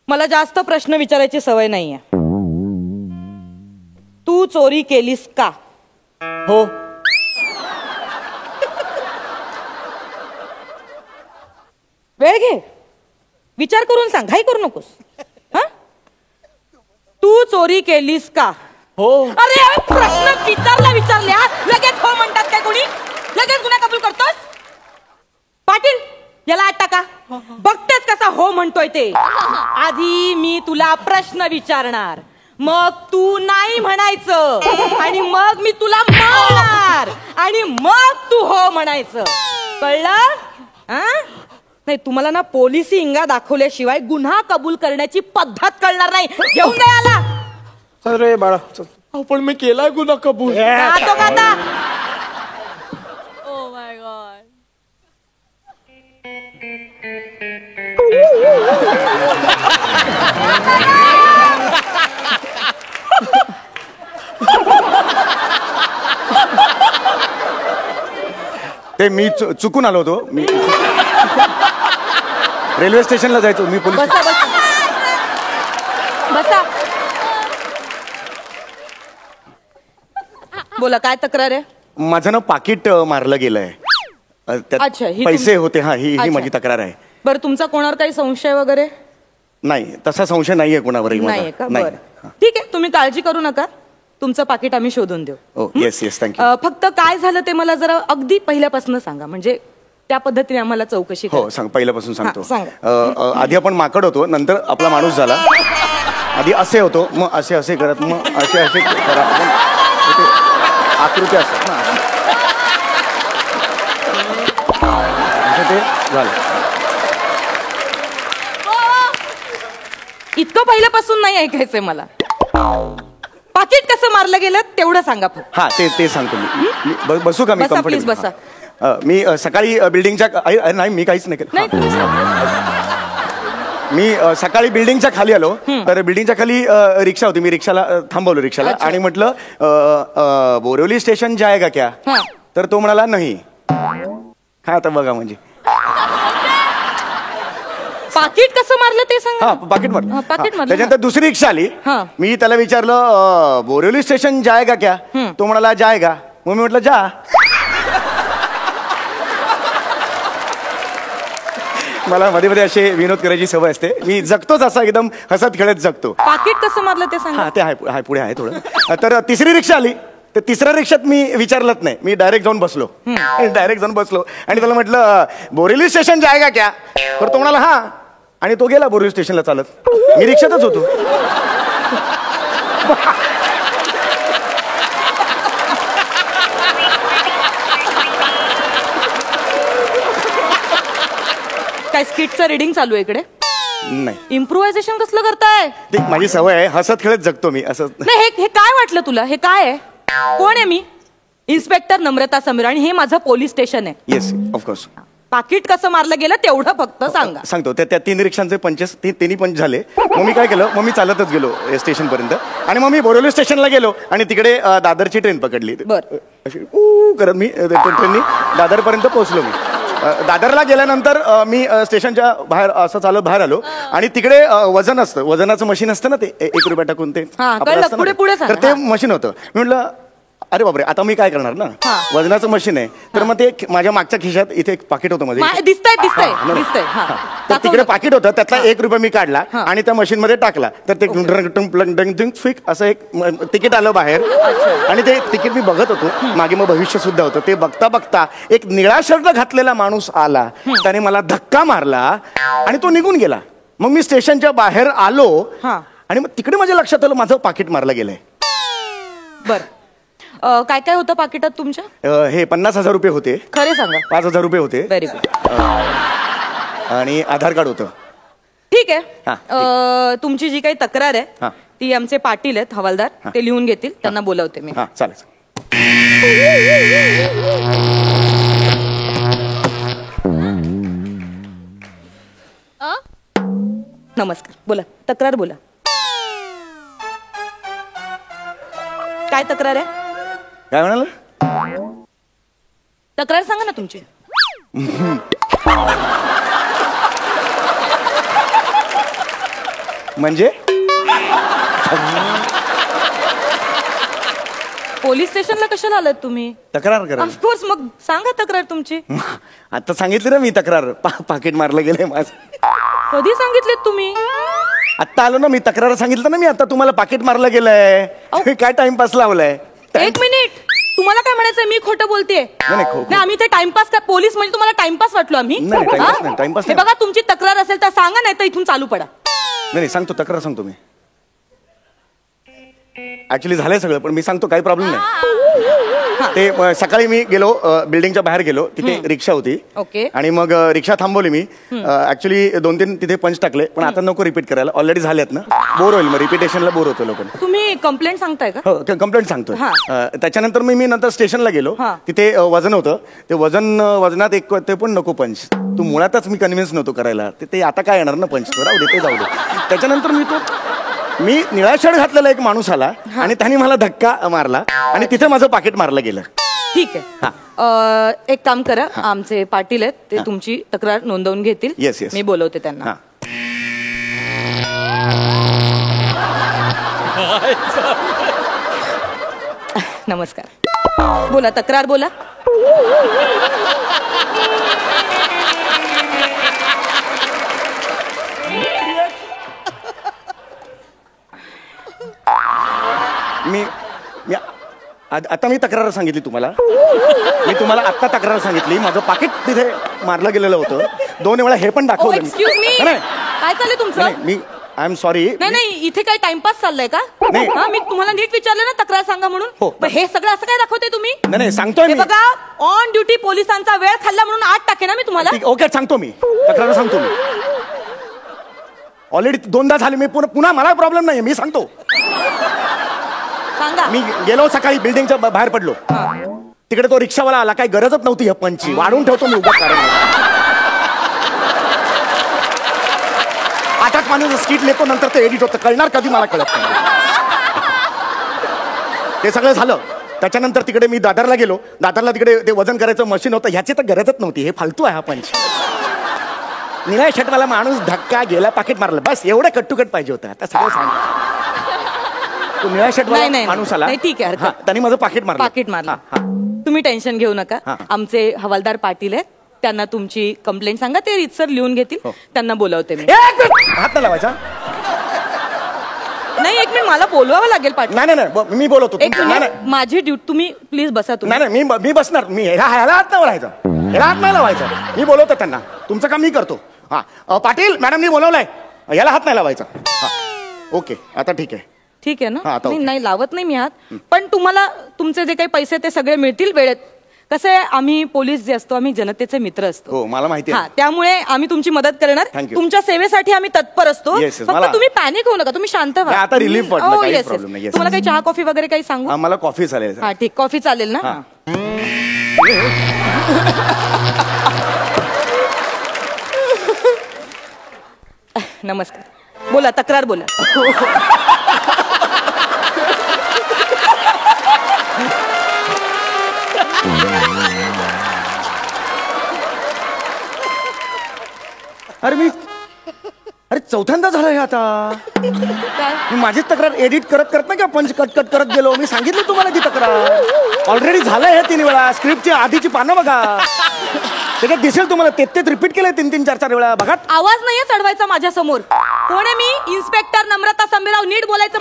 मला जास्त प्रश्न विचारायची सवय नाहीये. तू चोरी केलीस का? हो. वेळ घे, विचार करून सांग, घाई करू नकोस. हा, तू चोरी केलीस का? हो. अरे प्रश्न विचारल्या लगेच हो म्हणतात काय कोणी? लगेच गुन्हा कबूल करतोस? पाटील याला आत टाका. बघतेच कसा हो म्हणतोय ते. आधी मी तुला प्रश्न विचारणार, मग तू नाही म्हणायचं, आणि मग मी तुला मारणार, आणि मग तू हो म्हणायचं. कळलं? नाही तुम्हाला ना पोलिसी इंगा दाखवल्याशिवाय गुन्हा कबूल करण्याची पद्धत कळणार नाही. घेऊन जा याला. अरे बाळा, पण मी केलाय गुन्हा कबूल. जातो का आता? Oh my god. ते मी चुकून आलो होतो. मी रेल्वे स्टेशनला जायचो. मी पोलीस. बसा बसा बसा. बोला, काय तक्रार आहे? माझं ना पाकिट मारलं गेलंय. त्यात अच्छा, ही पैसे होते. हा, ही अच्छा. माझी तक्रार आहे. बरं, तुमचा कोणावर काही संशय वगैरे नाही, तसा संशय नाहीये कोणावरही. नाहीये का? बरं, ठीक आहे, तुम्ही काळजी करू नका. तुमचं पाकिट आम्ही शोधून देऊ. Yes yes, thank you. फक्त काय झालं ते मला जरा अगदी पहिल्यापासून सांगा, म्हणजे त्या पद्धतीने आम्हाला चौकशी हो, सांग. पहिल्यापासून सांगतो. सांगा. आधी आपण माकड होतो, नंतर आपला माणूस झाला. आधी असे होतो, मग असे असे करत, मग असे असे करत, आकृती असतात ना, असं ते झालं. इतकं पहिल्यापासून नाही ऐकायचंय मला. पाकिट कसं मारलं गेलं तेवढं सांगा फक्त. हा, ते सांगतो मी. बसू का मी? बसा, प्लीज कम्फर्टेबल. बसा. मी सकाळी बिल्डिंगच्या नाही, मी काहीच नाही नाही, केलं. तुम्ही मी सकाळी बिल्डिंगच्या खाली आलो. तर बिल्डिंगच्या खाली रिक्षा होती. मी रिक्षाला थांबवलो रिक्षाला, अच्छा. आणि म्हटलं बोरिवली स्टेशन जाएगा क्या? हा. तर तो म्हणाला नाही. हा, आता बघा म्हणजे. पाकिट कसं मारलं ते सांगा. हा, पाकिट मारलं. पाकिट मारलं. त्याच्यानंतर दुसरी रिक्षा आली. हा. मी त्याला विचारलं बोरिवली स्टेशन जाएगा क्या? तो म्हणाला जाएगा. मग मी म्हटलं जा. मला मध्ये मध्ये असे विनोद करायची सवय असते. मी जगतोच असा एकदम हसत खेळत जगतो. पाकिट कसं मारलं ते सांगा. हा, ते आहे पुढे आहे थोडं. तर तिसरी रिक्षा आली. तर तिसऱ्या रिक्षात मी विचारलंच नाही. मी डायरेक्ट जाऊन बसलो. आणि त्याला म्हटलं बोरिवली स्टेशन जाएगा क्या? तर तो म्हणाला हा. आणि तो गेला बोरिवली स्टेशनला चालत. मी रिक्षातच होतो. काय स्किटचं रीडिंग चालू आहे इकडे? नाही, इम्प्रोव्हायझेशन कसलं करताय? ते माझी सवय आहे. हसत खेळत जगतो मी असं. नाही, हे काय वाटलं तुला? हे काय आहे? कोण आहे मी? इन्स्पेक्टर नम्रता समीर, आणि हे माझं पोलीस स्टेशन आहे. Yes, of course. पाकिट कसं मारलं गेलं तेवढं फक्त सांगा. सांगतो. त्या 3 रिक्षांचे पंचेस तिन्ही पंच झाले. मग मी काय केलं, मग मी चालतच गेलो स्टेशन पर्यंत, आणि मग मी बोरिवली स्टेशनला गेलो, आणि तिकडे दादरची ट्रेन पकडली. बरं. अशी करत मी ट्रेननी दादरपर्यंत पोहोचलो. मी दादरला गेल्यानंतर मी स्टेशनच्या बाहेर असं चालत बाहेर आलो, आणि तिकडे वजन असतं, वजनाचं मशीन असतं ना, ते 1 रुपया टाकून ते आपलं असतं ना, पुढे तर ते मशीन होतं. मी म्हटलं अरे बापरे, आता मी काय करणार ना, वजनाचं मशीन आहे. तर मग ते माझ्या मागच्या खिशात इथे एक पाकिट होतं मध्ये. दिसतंय. तर तिकडे पाकिट होतं, त्यातला 1 रुपया मी काढला आणि त्या मशीन मध्ये टाकला. तर ते फिक असं एक तिकीट आलं बाहेर, आणि ते तिकीट मी बघत होतो. मागे मग भविष्य सुद्धा होतं. ते बघता बघता एक निळा शर्ट घातलेला माणूस आला. त्याने मला धक्का मारला आणि तो निघून गेला. मग मी स्टेशनच्या बाहेर आलो, आणि मग तिकडे माझ्या लक्षात आलं माझं पाकिट मारलं गेलंय. बरं, काय काय होतं पाकिटात तुमच्या? हे 50,000 रुपये होते. खरे सांगा. 5,000 रुपये होते. Very good. आणि आधार कार्ड होतं. ठीक आहे. तुमची जी काही तक्रार आहे ती आमचे पाटील आहेत, हवालदार, ते लिहून घेतील. त्यांना बोलवते मी. हा, चालेल. नमस्कार, बोला. तक्रार बोला. काय तक्रार आहे? काय म्हणाल? तक्रार सांगा ना तुमची. म्हणजे पोलीस स्टेशनला कशाला आलात तुम्ही? तक्रार करा. ऑफकोर्स, मग सांगा तक्रार तुमची. आता सांगितली ना मी तक्रार. पाकिट मारलं गेलंय माझं. कधी सांगितलेत तुम्ही? आत्ता आलो ना मी, तक्रार सांगितलं ना मी आता तुम्हाला, पाकिट मारलं गेलंय. तुम्ही काय टाइमपास लावलाय? एक मिनिट, तुम्हाला काय म्हणायचं? मी खोटं बोलते? नाही, आम्ही ते टाइमपास काय, पोलीस म्हणजे तुम्हाला टाइमपास वाटलो आम्ही? नाही, टाइमपास नाही, टाइमपास हे नाही. बघा, तुमची तक्रार असेल तर सांगा, नाही तर इथून चालू पडा. नाही सांगतो, तक्रार सांगतो मी. ऍक्च्युली झालंय सगळं, पण मी सांगतो, काही प्रॉब्लेम नाही. ते सकाळी मी गेलो, बिल्डिंगच्या बाहेर गेलो, तिथे रिक्षा होती. ओके. आणि मग रिक्षा थांबवली मी. ऍक्च्युली 2-3 तिथे पंच टाकले, पण आता नको रिपीट करायला, ऑलरेडी झालेत ना, बोर होईल, मग रिपिटेशनला बोर होतो लोक. तुम्ही कंप्लेंट सांगताय का? हो, कंप्लेंट सांगतो. त्याच्यानंतर मी नंतर स्टेशनला गेलो, तिथे वजन होतं, ते वजनात एक ते पण नको पंच. तू मुळातच मी कन्व्हिन्स नव्हतो करायला, ते आता काय येणार ना पंच, राहू दे, ते जाऊ दे. त्याच्यानंतर मी निळा शर्ट घातलेला एक माणूस आला आणि त्याने मला धक्का मारला आणि तिथे माझं पाकिट मारलं गेलं. ठीक आहे, एक काम करा, आमचे पाटील आहेत, ते तुमची तक्रार नोंदवून घेतील. येस येस, मी बोलवते त्यांना. नमस्कार, बोला, तक्रार बोला. आता मी तक्रार सांगितली तुम्हाला. मी तुम्हाला आता तक्रार सांगितली, माझं पाकिट तिथे मारलं गेलेलं होतं. 2 वेळा हे पण दाखवलं. एक्सक्यूज मी, काय चाललंय तुमचं? मी आय एम सॉरी. नाही, इथे काय टाइमपास चाललाय का? नाही, मी तुम्हाला नीट विचारलं ना तक्रार सांगा म्हणून. पण हे सगळं असं काय दाखवते तुम्ही? नाही सांगतोय मी. बघा, ऑन ड्युटी पोलिसांचा वेळ खाल्ला म्हणून 8 टाके ना मी तुम्हाला. ओके, सांगतो मी, तक्रार सांगतो मी. ऑलरेडी 2दा झाले, मी पुन्हा मला प्रॉब्लेम नाही, मी सांगतो. सांगा. मी गेलो सकाळी, बिल्डिंगच्या बाहेर पडलो, तिकडे तो रिक्षावाला आला, काही गरजच नव्हती ह्या पंचची, वाढवून ठेवतो मी उभा कारण. 8 माणूस स्किट लेतो, नंतर ते एडिट होतं, कळणार कधी मला कळत नाही. ते सगळं झालं. त्याच्यानंतर तिकडे मी दादरला गेलो, दादरला तिकडे ते वजन करायचं मशीन होतं, ह्याची तर गरजच नव्हती, हे फालतू आहे हा पंच. निळ्या शर्टवाला माणूस धक्का गेला, पाकिट मारलं, बस एवढं कट टू कट पाहिजे होतं. आता सगळं सांग. तो निळ्या शर्टवाला माणूस आला, ठीक आहे, त्यांनी माझं पाकिट मारलं. तुम्ही टेन्शन घेऊ नका, आमचे हवालदार पाटील आहेत, त्यांना तुमची कंप्लेंट सांगा, ते रीतसर लिहून घेतील. त्यांना बोलवते मी. हात नाही लावायचा. नाही, एक मिनिट, मला बोलवावं लागेल पाटील. नाही, मी बोलवतो. माझी ड्युटी, तुम्ही प्लीज बसा. नाही, मी बसणार. मी ह्याला हात नाही लावायचा, ह्याला हात नाही लावायचा. मी बोलवतो त्यांना, तुमचं काम मी करतो. पाटील मॅडम, मी बोलवलंय, याला हात नाही लावायचा. ओके, आता ठीक आहे. ठीक आहे ना? नाही, लावत नाही मी हात. पण तुम्हाला तुमचे जे काही पैसे ते सगळे मिळतील वेळेत. कसं आहे, आम्ही पोलीस जे असतो, आम्ही जनतेचे मित्र असतो. हो, मला माहिती आहे. त्यामुळे आम्ही तुमची मदत करणार. तुमच्या सेवेसाठी आम्ही तत्पर असतो. फक्त तुम्ही पॅनिक होऊ नका, तुम्ही शांत व्हा. आता रिलीफ वाटलं, काही प्रॉब्लेम नाही. तुम्हाला काही चहा कॉफी वगैरे काही सांगू? मला कॉफी चालेल. ठीक, कॉफी चालेल ना? नमस्कार, बोला, तक्रार बोला. अरे चौथ्यांदा झालं हे आता. मी माझीच तक्रार एडिट करत नाही का, पंच कट करत गेलो. मी सांगितलं तुम्हाला ती तक्रार ऑलरेडी झालंय हे 3 वेळा. स्क्रिप्टची आधीची पानं बघा, त्याच्यात दिसेल तुम्हाला. तेच रिपीट केलंय 3-3, 4-4 वेळा. बघा, आवाज नाहीये चढवायचा माझ्या समोर. कोण आहे मी? इन्स्पेक्टर नम्रता संभेराव. नीट बोलायचं.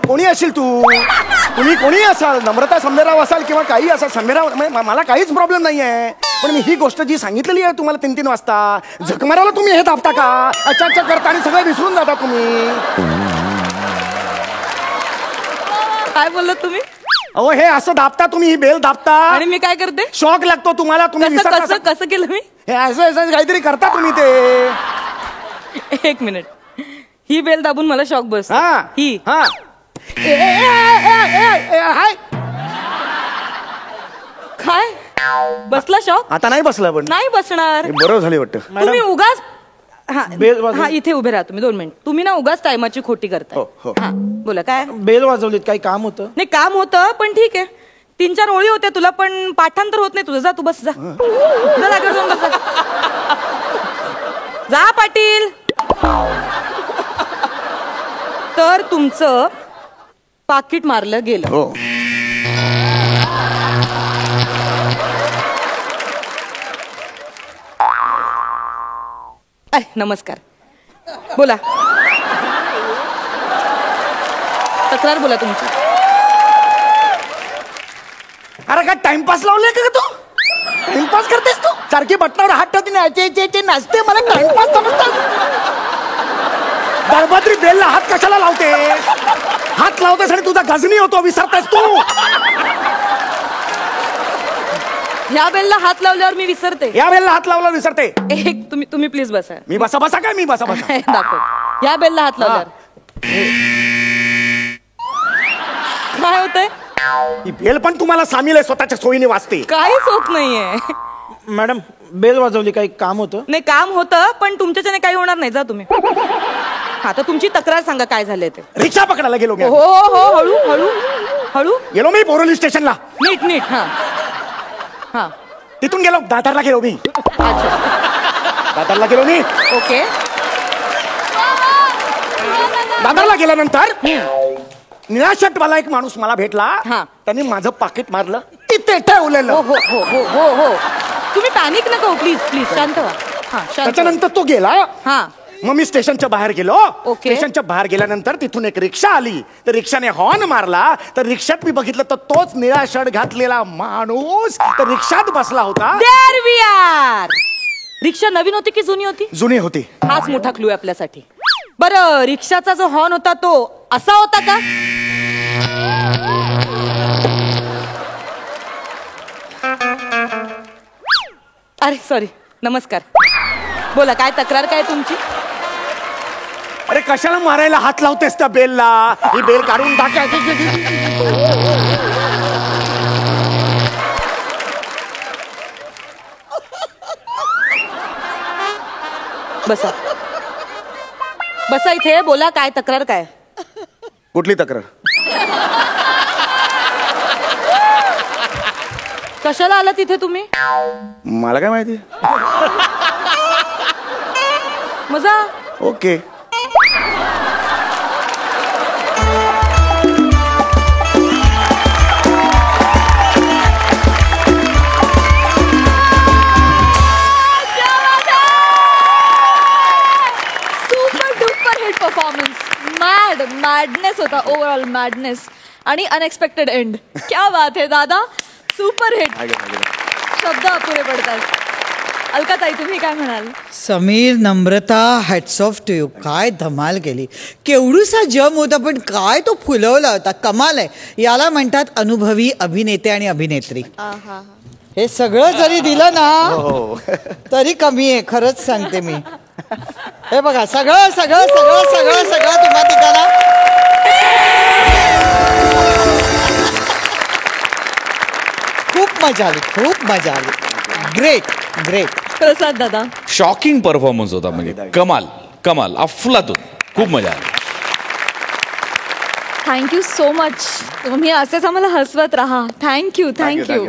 कोणी असेल तुम्ही कोणी असाल, नम्रता संभेराव असाल किंवा काही असाल, संभेराव, मला काहीच प्रॉब्लेम नाहीये. पण मी ही गोष्ट जी सांगितलेली आहे तुम्हाला 3-3 वाजता, झक मारायला तुम्ही हे दाबता का? अच्छा करता आणि सगळं विसरून जाता तुम्ही. काय बोललात तुम्ही? अहो, हे असं दाबता तुम्ही, ही बेल दाबता. आणि मी काय करते? शॉक लागतो तुम्हाला. तुम्ही कसं केलं मी? हे असं काहीतरी करता तुम्ही ते. एक मिनिट, ही बेल दाबून मला शॉक बस. ही काय बसला शॉक? आता नाही बसला, पण नाही बसणार. बरोबर झाले वाटतं. तुम्ही उगाच इथे उभे राहा तुम्ही 2 मिनिट. तुम्ही ना उगाच टायमाची खोटी करता. बोला, काय? बेल वाजवलीत, काही काम होतं? नाही, काम होतं, पण ठीक आहे. 3-4 ओळी होत्या तुला, पण पाठांतर होत नाही तुझं. जा, तू बस, जा जागेवर जाऊन बस. जा पाटील. तर तुमचं पाकिट मारलं गेलं. हो. नमस्कार. बोला. तक्रार बोला तुमची. अरे काय टाइमपास लावले का तू? टाइमपास करतेस तू? सारखी बटनावर हात ठेवते नाचते, मला टाइमपास समजतात. दळभद्री बेलला हात कशाला लावते? हात लावतेस आणि तुझा गजनी होतो, विसरतेस तू. ह्या बेलला हात लावल्यावर मी विसरते. या बेलला हात लावला विसरते. एक तुम्ही प्लीज बसा. मी बसा बसा काय? मी बसा बसा दाखव. या बेलला हात लावल्यावर काय होतंय? ही बेल पण तुम्हाला सामील आहे, स्वतःच्या सोयीने वाजते. काहीच होत नाहीये. मॅडम बेल वाजवली, काही काम होतं? नाही, काम होतं पण तुमच्याच्याने काही होणार नाही. जा तुम्ही. हा, तर तुमची तक्रार सांगा, काय झालंय ते. रिक्षा पकडायला गेलो मी. हो हो, हळू हळू हळू. गेलो मी बोरोली स्टेशनला. नीट नीट. हा हा. तिथून गेलो दादरला गेलो मी. अच्छा. दादरला गेलो मी. ओके. दादरला गेल्यानंतर निळा शर्टवाला एक माणूस मला भेटला. हा. त्यांनी माझं पाकिट मारलं, इथे ठेवलेलं. हो हो हो हो हो हो. तुम्ही पॅनिक नका, प्लीज प्लीज, शांत व्हा. हा, शांत व्हा. त्याच्यानंतर तो गेला. हा. मग मी स्टेशनच्या बाहेर गेलो. ओके. स्टेशनच्या बाहेर गेल्यानंतर तिथून एक रिक्षा आली. तर रिक्षाने हॉर्न मारला. तर रिक्षात मी बघितलं तर तोच निळा शर्ट घातलेला माणूस तर रिक्षात बसला होता. There we are. रिक्षा नवीन होती की जुनी होती? जुनी होती. हाच मोठा क्लू आहे आपल्यासाठी. बरं, रिक्षाचा जो हॉर्न होता तो असा होता का? अरे सॉरी. नमस्कार. बोला, काय तक्रार काय तुमची? अरे कशाला मारायला हात लावतेस त्या बेलला? ही बेल काढून टाका. बसा बसा इथे. बोला, काय तक्रार काय? कुठली तक्रार? कशाला आला तिथे तुम्ही? मला काय माहिती. मजा. ओके. मॅडनेस होता, ओव्हरऑल मॅडनेस आणि अनएक्सपेक्टेड एंड. क्या बात है दादा, सुपर हिट. शब्द अपुरे पडतात. अलकाताई, तुम्ही काय म्हणाल? समीर, नम्रता, हॅट्स ऑफ टू यू. काय धमाल केली. केवढूसा जम होता पण काय तो फुलवला होता. कमाल आहे. याला म्हणतात अनुभवी अभिनेते आणि अभिनेत्री. हे सगळं जरी दिलं ना तरी कमी आहे, खरंच सांगते मी. हे बघा, सगळं सगळं सगळं सगळं सगळं तुम्हा ठिकाणा. खूप मजा आली, खूप मजा आली. Great great. प्रसाद दादा, शॉकिंग परफॉर्मन्स होता. म्हणजे कमाल कमाल, अफलातून. खूप मजा आली. Thank you so much. तुम्ही असेच आम्हाला हसवत राहा. Thank you thank you.